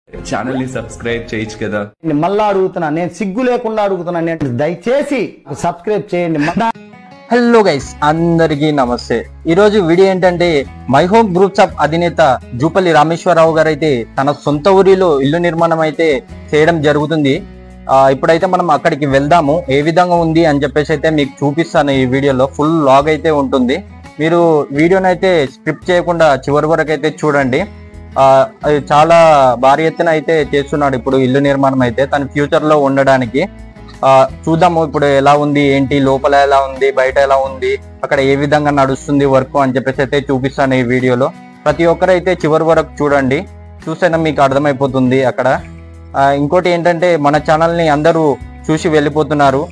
Channel ని subscribe చేయొచ్చు కదా. మళ్ళా అడుగుతున్నా, నేను సిగ్గు లేకుండా అడుగుతున్నా, దయచేసి సబ్స్క్రైబ్ చేయండి. హలో గైస్, అందరికీ నమస్తే. ఈ రోజు వీడియో ఏంటంటే మై హోమ్ గ్రూప్స్ ఆఫ్ అధినేత జూపల్లి రామేశ్వరరావు గారు అయితే తన సొంత ఊరిలో ఇల్లు నిర్మాణం అయితే చేయడం జరుగుతుంది. ఇప్పుడైతే మనం అక్కడికి వెళ్దాము. ఏ విధంగా ఉంది అని చెప్పేసి అయితే మీకు చూపిస్తాను. ఈ వీడియోలో ఫుల్ లాగ్ అయితే ఉంటుంది. మీరు వీడియోని అయితే స్క్రిప్ట్ చేయకుండా చివరి వరకు అయితే చూడండి. చాలా భారీ ఎత్తున అయితే చేస్తున్నాడు ఇప్పుడు ఇల్లు నిర్మాణం అయితే తన ఫ్యూచర్ లో ఉండడానికి. చూద్దాము ఇప్పుడు ఎలా ఉంది, ఏంటి, లోపల ఎలా ఉంది, బయట ఎలా ఉంది, అక్కడ ఏ విధంగా నడుస్తుంది వర్క్ అని చెప్పేసి అయితే చూపిస్తాను ఈ వీడియోలో. ప్రతి ఒక్కరు అయితే చివరి వరకు చూడండి, చూస్తేనే మీకు అర్థమైపోతుంది అక్కడ. ఇంకోటి ఏంటంటే మన ఛానల్ ని అందరూ చూసి వెళ్ళిపోతున్నారు,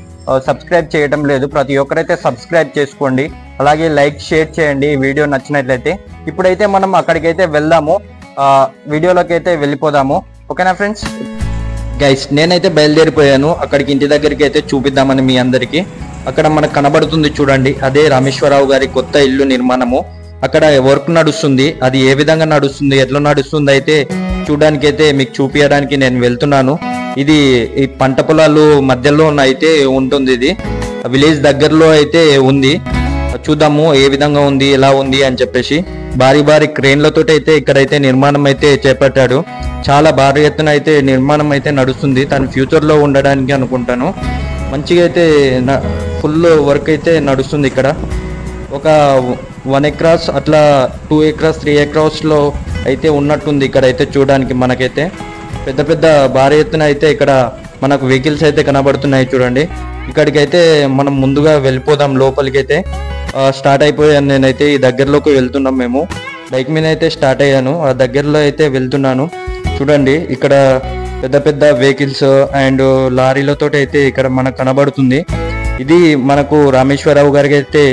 సబ్స్క్రైబ్ చేయడం లేదు. ప్రతి ఒక్కరైతే సబ్స్క్రైబ్ చేసుకోండి, అలాగే లైక్ షేర్ చేయండి ఈ వీడియో నచ్చినట్లయితే. ఇప్పుడైతే మనం అక్కడికైతే వెళ్దాము, వీడియోలోకి అయితే వెళ్ళిపోదాము. ఓకేనా ఫ్రెండ్స్? గైస్, నేనైతే బయలుదేరిపోయాను అక్కడికి, ఇంటి దగ్గరికి అయితే చూపిద్దామని మీ అందరికి. అక్కడ మనకు కనబడుతుంది చూడండి, అదే రామేశ్వరరావు గారి కొత్త ఇల్లు నిర్మాణము. అక్కడ వర్క్ నడుస్తుంది, అది ఏ విధంగా నడుస్తుంది, ఎట్లా నడుస్తుంది అయితే చూడడానికి అయితే మీకు చూపించడానికి నేను వెళ్తున్నాను. ఇది ఈ పంట పొలాలు మధ్యలో అయితే ఉంటుంది, ఇది విలేజ్ దగ్గరలో అయితే ఉంది. చూద్దాము ఏ విధంగా ఉంది, ఎలా ఉంది అని చెప్పేసి. భారీ భారీ క్రేన్లతో అయితే ఇక్కడైతే నిర్మాణం అయితే చేపట్టాడు. చాలా భారీ ఎత్తున అయితే నిర్మాణం అయితే నడుస్తుంది, తన ఫ్యూచర్ లో ఉండడానికి అనుకుంటాను. మంచిగా అయితే ఫుల్ వర్క్ అయితే నడుస్తుంది ఇక్కడ. ఒక 1 acres అట్లా 2 acres 3 acres లో అయితే ఉన్నట్టుంది ఇక్కడ అయితే చూడడానికి. మనకైతే పెద్ద పెద్ద భారీ ఎత్తున అయితే ఇక్కడ మనకు వెహికల్స్ అయితే కనబడుతున్నాయి చూడండి. ఇక్కడికైతే మనం ముందుగా వెళ్ళిపోదాం లోపలికి. అయితే స్టార్ట్ అయిపోయాను నేనైతే, ఈ దగ్గరలోకి వెళ్తున్నాం మేము. బైక్ మీద అయితే స్టార్ట్ అయ్యాను, ఆ దగ్గరలో అయితే వెళ్తున్నాను. చూడండి ఇక్కడ పెద్ద పెద్ద వెహికల్స్ అండ్ లారీలతో అయితే ఇక్కడ మనకు కనబడుతుంది. ఇది మనకు రామేశ్వరరావు గారికి అయితే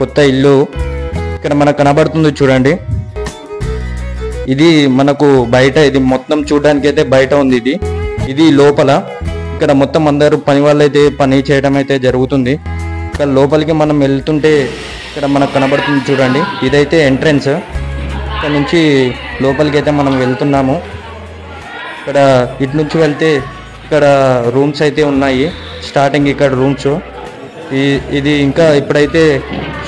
కొత్త ఇల్లు ఇక్కడ మనకు కనబడుతుంది చూడండి. ఇది మనకు బయట, ఇది మొత్తం చూడడానికి అయితే బయట ఉంది. ఇది లోపల. ఇక్కడ మొత్తం అందరూ పని వాళ్ళు అయితే పని చేయడం అయితే జరుగుతుంది. ఇక్కడ లోపలికి మనం వెళ్తుంటే ఇక్కడ మనకు కనబడుతుంది చూడండి, ఇదైతే ఎంట్రన్స్. ఇక్కడ నుంచి లోపలికి అయితే మనం వెళ్తున్నాము. ఇక్కడ ఇటు నుంచి వెళ్తే ఇక్కడ రూమ్స్ అయితే ఉన్నాయి, స్టార్టింగ్ ఇక్కడ రూమ్స్. ఇది ఇంకా ఇప్పుడైతే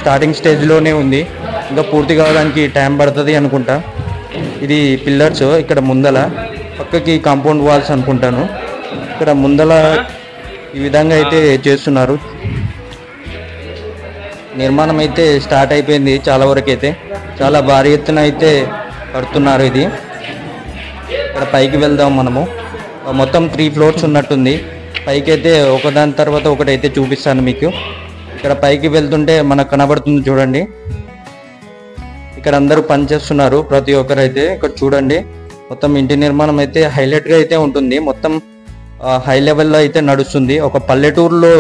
స్టార్టింగ్ స్టేజ్లోనే ఉంది, ఇంకా పూర్తి కావడానికి టైం పడుతుంది అనుకుంటా. ఇది పిల్లర్స్ ఇక్కడ ముందల, పక్కకి కాంపౌండ్ వాల్స్ అనుకుంటాను. ఇక్కడ ముందల ఈ విధంగా అయితే చేస్తున్నారు. నిర్మాణం అయితే స్టార్ట్ అయిపోయింది చాలా వరకు అయితే, చాలా భారీ ఎత్తున అయితే కడుతున్నారు ఇది. ఇక్కడ పైకి వెళ్దాం మనము. మొత్తం 3 floors ఉన్నట్టుంది. పైకి అయితే ఒకదాని తర్వాత ఒకటైతే చూపిస్తాను మీకు. ఇక్కడ పైకి వెళ్తుంటే మనకు కనబడుతుంది చూడండి, ఇక్కడ అందరూ పనిచేస్తున్నారు ప్రతి ఒక్కరైతే. ఇక్కడ చూడండి మొత్తం ఇంటి నిర్మాణం అయితే హైలైట్గా అయితే ఉంటుంది, మొత్తం హై లెవెల్లో అయితే నడుస్తుంది. ఒక పల్లెటూరులో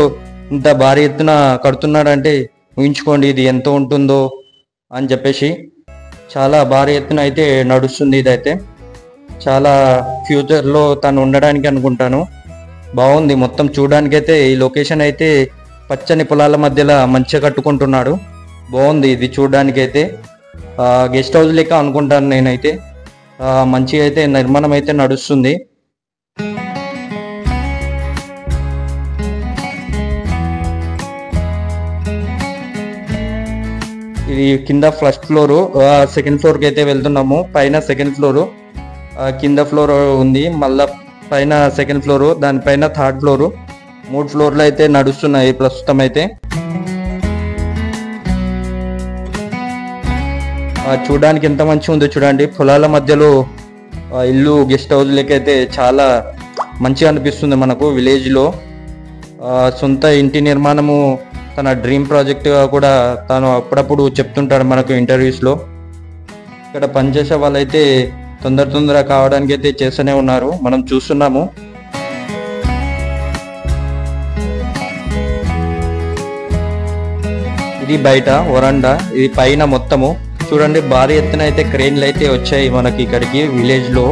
ఇంత భారీ ఎత్తున కడుతున్నారంటే ఊహించుకోండి ఇది ఎంత ఉంటుందో అని చెప్పేసి. చాలా భారీ ఎత్తున అయితే నడుస్తుంది ఇదైతే. చాలా ఫ్యూచర్లో తను ఉండడానికి అనుకుంటాను. బాగుంది మొత్తం చూడడానికి అయితే. ఈ లొకేషన్ అయితే పచ్చని పొలాల మధ్యలో మంచిగా కట్టుకుంటున్నాడు, బాగుంది ఇది చూడడానికి అయితే. గెస్ట్ హౌస్ లెక్క అనుకుంటాను నేనైతే. మంచిగా అయితే నిర్మాణం అయితే నడుస్తుంది. ఇది కింద ఫస్ట్ ఫ్లోరు, సెకండ్ ఫ్లోర్కి అయితే వెళ్తున్నాము. పైన సెకండ్ ఫ్లోరు, కింద ఫ్లోర్ ఉంది, మళ్ళా పైన సెకండ్ ఫ్లోరు, దానిపైన థర్డ్ ఫ్లోరు. 3 floorలు అయితే నడుస్తున్నాయి ప్రస్తుతం అయితే. చూడడానికి ఎంత మంచిగా ఉందో చూడండి, పొలాల మధ్యలో ఇల్లు, గెస్ట్ హౌస్ లెక్కైతే చాలా మంచిగా అనిపిస్తుంది మనకు విలేజ్లో. సొంత ఇంటి నిర్మాణము తన డ్రీమ్ ప్రాజెక్ట్గా కూడా తాను అప్పుడప్పుడు చెప్తుంటాడు మనకు ఇంటర్వ్యూస్లో. ఇక్కడ పనిచేసే వాళ్ళైతే తొందర కావడానికి అయితే చేస్తూనే ఉన్నారు, మనం చూస్తున్నాము. ఇది బయట వరండా, ఇది పైన మొత్తము చూడండి భారీ ఎత్తున అయితే క్రేన్లు అయితే వచ్చాయి మనకి ఇక్కడికి. విలేజ్లో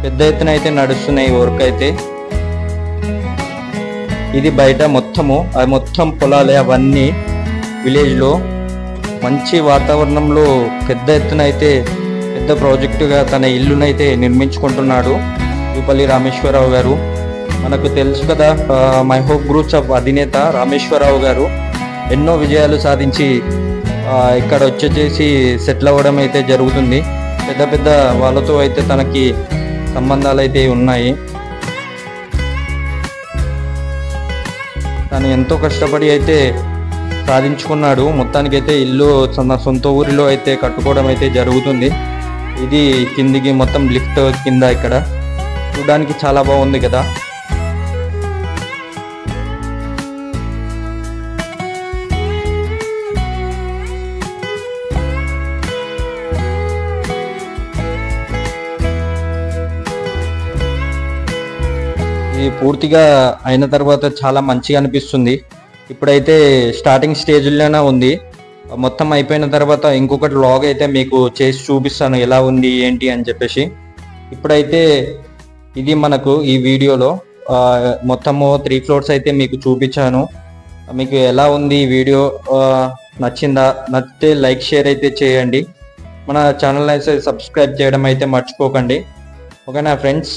పెద్ద ఎత్తున అయితే నడుస్తున్నాయి వర్క్ అయితే. ఇది బయట మొత్తము, అది మొత్తం పొలాలే అవన్నీ విలేజ్లో. మంచి వాతావరణంలో పెద్ద ఎత్తున అయితే పెద్ద ప్రాజెక్టుగా తన ఇల్లునైతే నిర్మించుకుంటున్నాడు జూపల్లి రామేశ్వరరావు గారు. మనకు తెలుసు కదా, మై హోప్ గ్రూప్స్ ఆఫ్ అధినేత రామేశ్వరరావు గారు ఎన్నో విజయాలు సాధించి ఇక్కడ వచ్చేసి సెటిల్ అవ్వడం అయితే జరుగుతుంది. పెద్ద పెద్ద వాళ్ళతో అయితే తనకి సంబంధాలు అయితే ఉన్నాయి. తను ఎంతో కష్టపడి అయితే సాధించుకున్నాడు. మొత్తానికైతే ఇల్లు తన సొంత ఊరిలో అయితే కట్టుకోవడం అయితే జరుగుతుంది. ఇది కిందికి మొత్తం లిఫ్ట్ కింద ఇక్కడ చూడడానికి చాలా బాగుంది కదా. ఇది పూర్తిగా అయిన తర్వాత చాలా మంచిగా అనిపిస్తుంది. ఇప్పుడైతే స్టార్టింగ్ స్టేజ్లోనే ఉంది. మొత్తం అయిపోయిన తర్వాత ఇంకొకటి వ్లాగ్ అయితే మీకు చేసి చూపిస్తాను ఎలా ఉంది ఏంటి అని చెప్పేసి. ఇప్పుడైతే ఇది మనకు ఈ వీడియోలో మొత్తము 3 ఫ్లోర్స్ అయితే మీకు చూపించాను. మీకు ఎలా ఉంది ఈ వీడియో, నచ్చిందా? నచ్చితే లైక్ షేర్ అయితే చేయండి. మన ఛానల్ అయితే సబ్స్క్రైబ్ చేయడం అయితే మర్చిపోకండి. ఓకేనా ఫ్రెండ్స్?